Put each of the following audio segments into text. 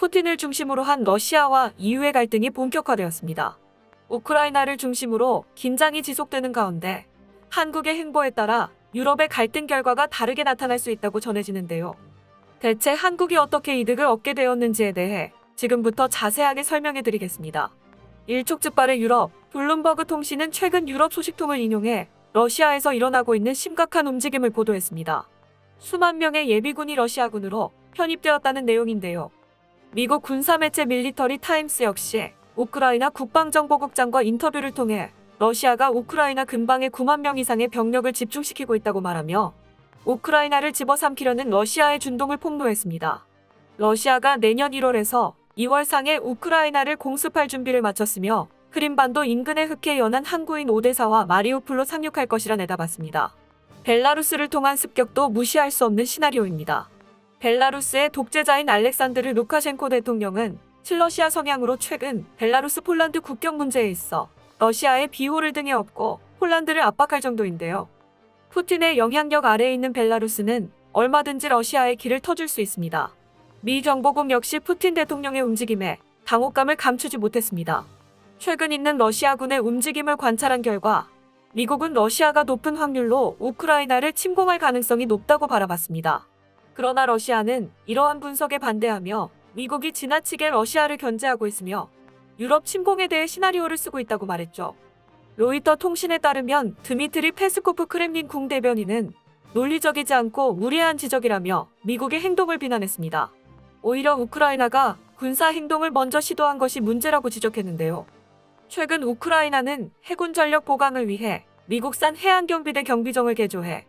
푸틴을 중심으로 한 러시아와 EU의 갈등이 본격화되었습니다. 우크라이나를 중심으로 긴장이 지속되는 가운데 한국의 행보에 따라 유럽의 갈등 결과가 다르게 나타날 수 있다고 전해지는데요. 대체 한국이 어떻게 이득을 얻게 되었는지에 대해 지금부터 자세하게 설명해 드리겠습니다. 일촉즉발의 유럽, 블룸버그 통신은 최근 유럽 소식통을 인용해 러시아에서 일어나고 있는 심각한 움직임을 보도했습니다. 수만 명의 예비군이 러시아군으로 편입되었다는 내용인데요. 미국 군사매체 밀리터리 타임스 역시 우크라이나 국방정보국장과 인터뷰를 통해 러시아가 우크라이나 근방에 9만 명 이상의 병력을 집중시키고 있다고 말하며 우크라이나를 집어삼키려는 러시아의 준동을 폭로했습니다. 러시아가 내년 1월에서 2월 상에 우크라이나를 공습할 준비를 마쳤으며 크림반도 인근에 흑해 연안 항구인 오데사와 마리우폴로 상륙할 것이라 내다봤습니다. 벨라루스를 통한 습격도 무시할 수 없는 시나리오입니다. 벨라루스의 독재자인 알렉산드르 루카셴코 대통령은 친러시아 성향으로 최근 벨라루스 폴란드 국경 문제에 있어 러시아의 비호를 등에 업고 폴란드를 압박할 정도인데요. 푸틴의 영향력 아래에 있는 벨라루스는 얼마든지 러시아의 길을 터줄 수 있습니다. 미 정보국 역시 푸틴 대통령의 움직임에 당혹감을 감추지 못했습니다. 최근 있는 러시아군의 움직임을 관찰한 결과 미국은 러시아가 높은 확률로 우크라이나를 침공할 가능성이 높다고 바라봤습니다. 그러나 러시아는 이러한 분석에 반대하며 미국이 지나치게 러시아를 견제하고 있으며 유럽 침공에 대해 시나리오를 쓰고 있다고 말했죠. 로이터 통신에 따르면 드미트리 페스코프 크렘린 궁대변인은 논리적이지 않고 무례한 지적이라며 미국의 행동을 비난했습니다. 오히려 우크라이나가 군사 행동을 먼저 시도한 것이 문제라고 지적했는데요. 최근 우크라이나는 해군 전력 보강을 위해 미국산 해안경비대 경비정을 개조해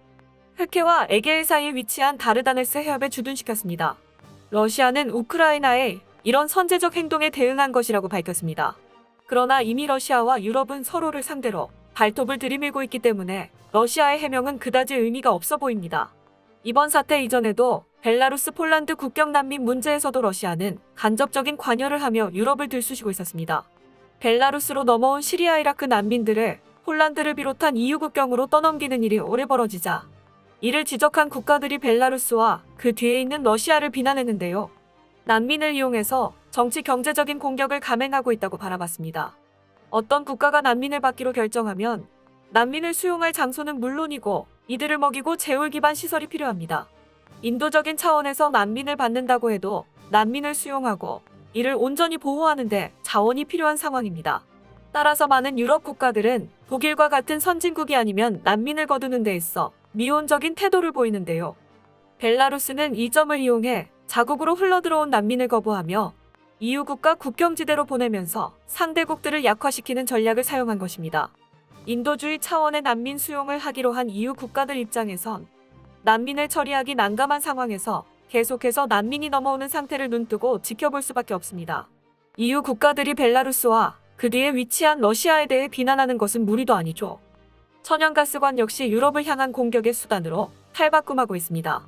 흑해와 에게해 사이에 위치한 다르다네스 해협에 주둔시켰습니다. 러시아는 우크라이나의 이런 선제적 행동에 대응한 것이라고 밝혔습니다. 그러나 이미 러시아와 유럽은 서로를 상대로 발톱을 들이밀고 있기 때문에 러시아의 해명은 그다지 의미가 없어 보입니다. 이번 사태 이전에도 벨라루스 폴란드 국경 난민 문제에서도 러시아는 간접적인 관여를 하며 유럽을 들쑤시고 있었습니다. 벨라루스로 넘어온 시리아 이라크 난민들을 폴란드를 비롯한 EU 국경으로 떠넘기는 일이 오래 벌어지자 이를 지적한 국가들이 벨라루스와 그 뒤에 있는 러시아를 비난했는데요. 난민을 이용해서 정치 경제적인 공격을 감행하고 있다고 바라봤습니다. 어떤 국가가 난민을 받기로 결정하면 난민을 수용할 장소는 물론이고 이들을 먹이고 재울 기반 시설이 필요합니다. 인도적인 차원에서 난민을 받는다고 해도 난민을 수용하고 이를 온전히 보호하는 데 자원이 필요한 상황입니다. 따라서 많은 유럽 국가들은 독일과 같은 선진국이 아니면 난민을 거두는 데 있어 미온적인 태도를 보이는데요. 벨라루스는 이 점을 이용해 자국으로 흘러들어온 난민을 거부하며 EU 국가 국경지대로 보내면서 상대국들을 약화시키는 전략을 사용한 것입니다. 인도주의 차원의 난민 수용을 하기로 한 EU 국가들 입장에선 난민을 처리하기 난감한 상황에서 계속해서 난민이 넘어오는 상태를 눈뜨고 지켜볼 수밖에 없습니다. EU 국가들이 벨라루스와 그 뒤에 위치한 러시아에 대해 비난하는 것은 무리도 아니죠. 천연가스관 역시 유럽을 향한 공격의 수단으로 탈바꿈하고 있습니다.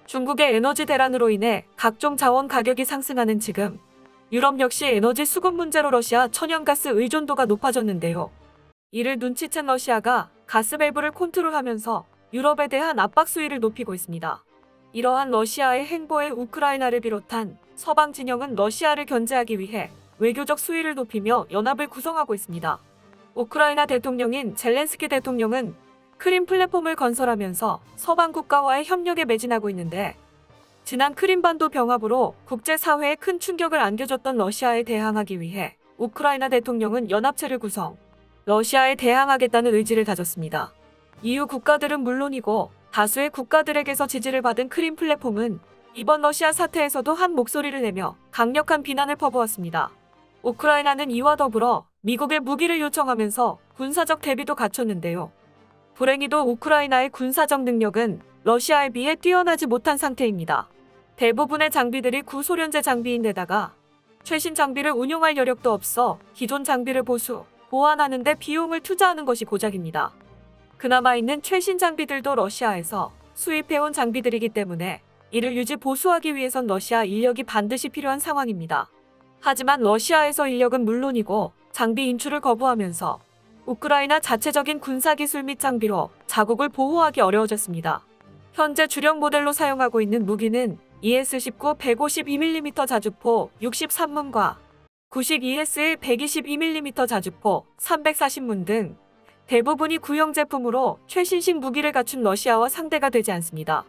중국의 에너지 대란으로 인해 각종 자원 가격이 상승하는 지금 유럽 역시 에너지 수급 문제로 러시아 천연가스 의존도가 높아졌는데요. 이를 눈치챈 러시아가 가스 밸브를 컨트롤하면서 유럽에 대한 압박 수위를 높이고 있습니다. 이러한 러시아의 행보에 우크라이나를 비롯한 서방 진영은 러시아를 견제하기 위해 외교적 수위를 높이며 연합을 구성하고 있습니다. 우크라이나 대통령인 젤렌스키 대통령은 크림 플랫폼을 건설하면서 서방 국가와의 협력에 매진하고 있는데 지난 크림반도 병합으로 국제사회에 큰 충격을 안겨줬던 러시아에 대항하기 위해 우크라이나 대통령은 연합체를 구성, 러시아에 대항하겠다는 의지를 다졌습니다. EU 국가들은 물론이고 다수의 국가들에게서 지지를 받은 크림 플랫폼은 이번 러시아 사태에서도 한 목소리를 내며 강력한 비난을 퍼부었습니다. 우크라이나는 이와 더불어 미국에 무기를 요청하면서 군사적 대비도 갖췄는데요. 불행히도 우크라이나의 군사적 능력은 러시아에 비해 뛰어나지 못한 상태입니다. 대부분의 장비들이 구소련제 장비인데다가 최신 장비를 운용할 여력도 없어 기존 장비를 보완하는 데 비용을 투자하는 것이 고작입니다. 그나마 있는 최신 장비들도 러시아에서 수입해온 장비들이기 때문에 이를 유지 보수하기 위해선 러시아 인력이 반드시 필요한 상황입니다. 하지만 러시아에서 인력은 물론이고 장비 인출을 거부하면서 우크라이나 자체적인 군사기술 및 장비로 자국을 보호하기 어려워졌습니다. 현재 주력 모델로 사용하고 있는 무기는 ES-19 152mm 자주포 63문과 구식 ES-1 122mm 자주포 340문 등 대부분이 구형 제품으로 최신식 무기를 갖춘 러시아와 상대가 되지 않습니다.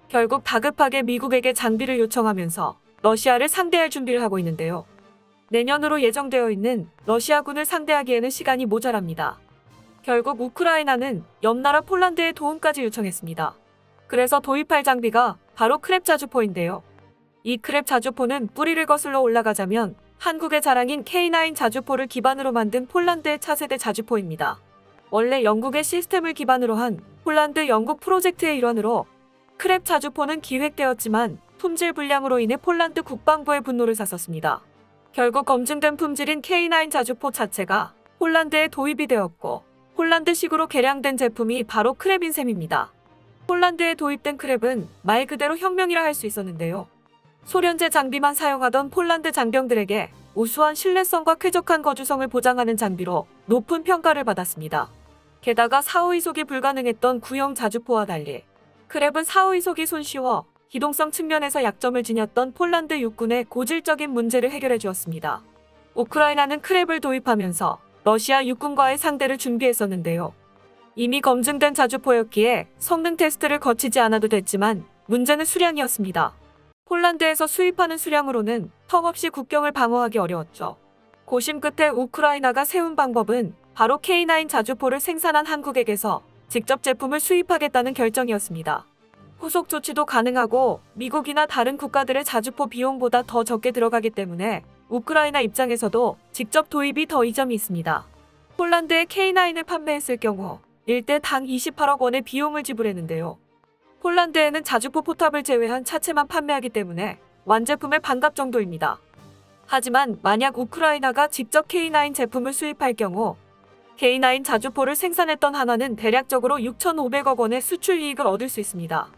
결국 다급하게 미국에게 장비를 요청하면서 러시아를 상대할 준비를 하고 있는데요. 내년으로 예정되어 있는 러시아군을 상대하기에는 시간이 모자랍니다. 결국 우크라이나는 옆나라 폴란드의 도움까지 요청했습니다. 그래서 도입할 장비가 바로 크랩 자주포인데요. 이 크랩 자주포는 뿌리를 거슬러 올라가자면 한국의 자랑인 K9 자주포를 기반으로 만든 폴란드의 차세대 자주포입니다. 원래 영국의 시스템을 기반으로 한 폴란드 영국 프로젝트의 일환으로 크랩 자주포는 기획되었지만 품질 불량으로 인해 폴란드 국방부의 분노를 샀었습니다. 결국 검증된 품질인 K9 자주포 자체가 폴란드에 도입이 되었고 폴란드식으로 개량된 제품이 바로 크랩인 셈입니다. 폴란드에 도입된 크랩은 말 그대로 혁명이라 할 수 있었는데요. 소련제 장비만 사용하던 폴란드 장병들에게 우수한 신뢰성과 쾌적한 거주성을 보장하는 장비로 높은 평가를 받았습니다. 게다가 4호 이속이 불가능했던 구형 자주포와 달리 크랩은 4호 이속이 손쉬워 기동성 측면에서 약점을 지녔던 폴란드 육군의 고질적인 문제를 해결해 주었습니다. 우크라이나는 크랩을 도입하면서 러시아 육군과의 상대를 준비했었는데요. 이미 검증된 자주포였기에 성능 테스트를 거치지 않아도 됐지만 문제는 수량이었습니다. 폴란드에서 수입하는 수량으로는 턱없이 국경을 방어하기 어려웠죠. 고심 끝에 우크라이나가 세운 방법은 바로 K9 자주포를 생산한 한국에게서 직접 제품을 수입하겠다는 결정이었습니다. 후속 조치도 가능하고 미국이나 다른 국가들의 자주포 비용보다 더 적게 들어가기 때문에 우크라이나 입장에서도 직접 도입이 더 이점이 있습니다. 폴란드에 K9을 판매했을 경우 일대당 28억 원의 비용을 지불했는데요. 폴란드에는 자주포 포탑을 제외한 차체만 판매하기 때문에 완제품의 반값 정도입니다. 하지만 만약 우크라이나가 직접 K9 제품을 수입할 경우 K9 자주포를 생산했던 한화는 대략적으로 6,500억 원의 수출 이익을 얻을 수 있습니다.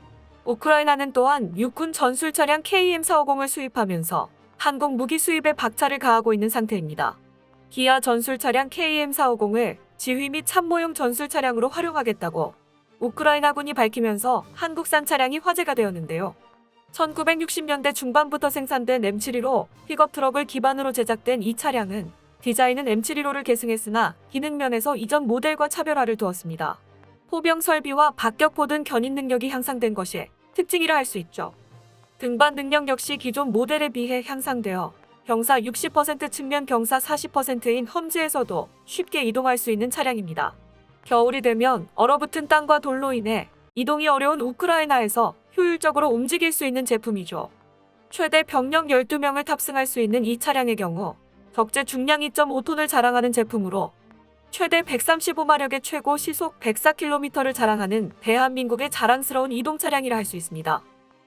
우크라이나는 또한 육군 전술 차량 KM450을 수입하면서 한국 무기 수입에 박차를 가하고 있는 상태입니다. 기아 전술 차량 KM450을 지휘 및 참모용 전술 차량으로 활용하겠다고 우크라이나군이 밝히면서 한국산 차량이 화제가 되었는데요. 1960년대 중반부터 생산된 M715 픽업 트럭을 기반으로 제작된 이 차량은 디자인은 M715를 계승했으나 기능 면에서 이전 모델과 차별화를 두었습니다. 포병 설비와 박격포 등 견인 능력이 향상된 것이 특징이라 할 수 있죠. 등반 능력 역시 기존 모델에 비해 향상되어 경사 60% 측면 경사 40%인 험지에서도 쉽게 이동할 수 있는 차량입니다. 겨울이 되면 얼어붙은 땅과 돌로 인해 이동이 어려운 우크라이나에서 효율적으로 움직일 수 있는 제품이죠. 최대 병력 12명을 탑승할 수 있는 이 차량의 경우 적재 중량 2.5톤을 자랑하는 제품으로 최대 135마력의 최고 시속 104km를 자랑하는 대한민국의 자랑스러운 이동 차량이라 할 수 있습니다.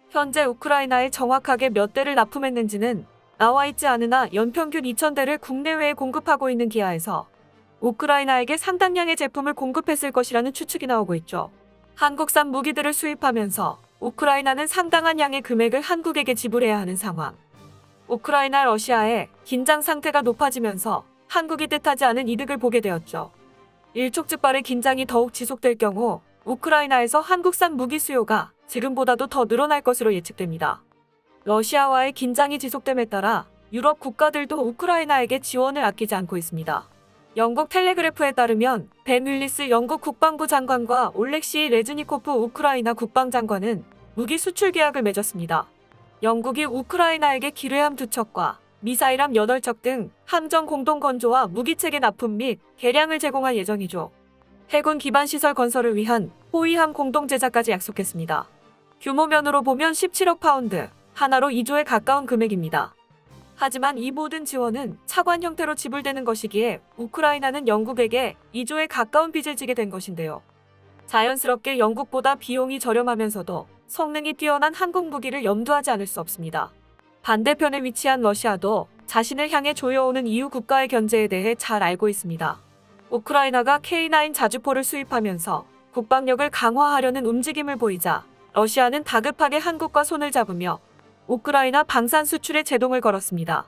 현재 우크라이나에 정확하게 몇 대를 납품했는지는 나와 있지 않으나 연평균 2,000대를 국내외에 공급하고 있는 기아에서 우크라이나에게 상당량의 제품을 공급했을 것이라는 추측이 나오고 있죠. 한국산 무기들을 수입하면서 우크라이나는 상당한 양의 금액을 한국에게 지불해야 하는 상황. 우크라이나 러시아의 긴장 상태가 높아지면서 한국이 뜻하지 않은 이득을 보게 되었죠. 일촉즉발의 긴장이 더욱 지속될 경우 우크라이나에서 한국산 무기 수요가 지금보다도 더 늘어날 것으로 예측됩니다. 러시아와의 긴장이 지속됨에 따라 유럽 국가들도 우크라이나에게 지원을 아끼지 않고 있습니다. 영국 텔레그래프에 따르면 벤 윌리스 영국 국방부 장관과 올렉시 레즈니코프 우크라이나 국방장관은 무기 수출 계약을 맺었습니다. 영국이 우크라이나에게 기뢰함 2척과 미사일함 8척 등 함정 공동 건조와 무기체계 납품 및 개량을 제공할 예정이죠. 해군 기반 시설 건설을 위한 호위함 공동 제작까지 약속했습니다. 규모면으로 보면 17억 파운드, 하나로 2조에 가까운 금액입니다. 하지만 이 모든 지원은 차관 형태로 지불되는 것이기에 우크라이나는 영국에게 2조에 가까운 빚을 지게 된 것인데요. 자연스럽게 영국보다 비용이 저렴하면서도 성능이 뛰어난 한국 무기를 염두하지 않을 수 없습니다. 반대편에 위치한 러시아도 자신을 향해 조여오는 EU 국가의 견제에 대해 잘 알고 있습니다. 우크라이나가 K9 자주포를 수입하면서 국방력을 강화하려는 움직임을 보이자 러시아는 다급하게 한국과 손을 잡으며 우크라이나 방산 수출에 제동을 걸었습니다.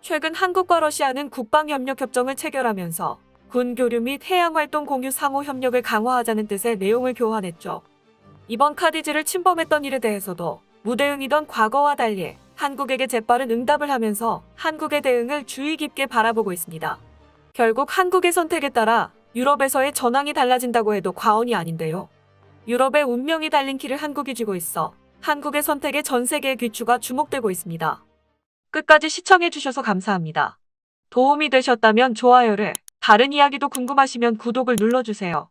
최근 한국과 러시아는 국방협력 협정을 체결하면서 군 교류 및 해양활동 공유 상호 협력을 강화하자는 뜻의 내용을 교환했죠. 이번 카디즈를 침범했던 일에 대해서도 무대응이던 과거와 달리 한국에게 재빠른 응답을 하면서 한국의 대응을 주의 깊게 바라보고 있습니다. 결국 한국의 선택에 따라 유럽에서의 전황이 달라진다고 해도 과언이 아닌데요. 유럽의 운명이 달린 길을 한국이 쥐고 있어 한국의 선택에 전 세계의 귀추가 주목되고 있습니다. 끝까지 시청해주셔서 감사합니다. 도움이 되셨다면 좋아요를, 다른 이야기도 궁금하시면 구독을 눌러주세요.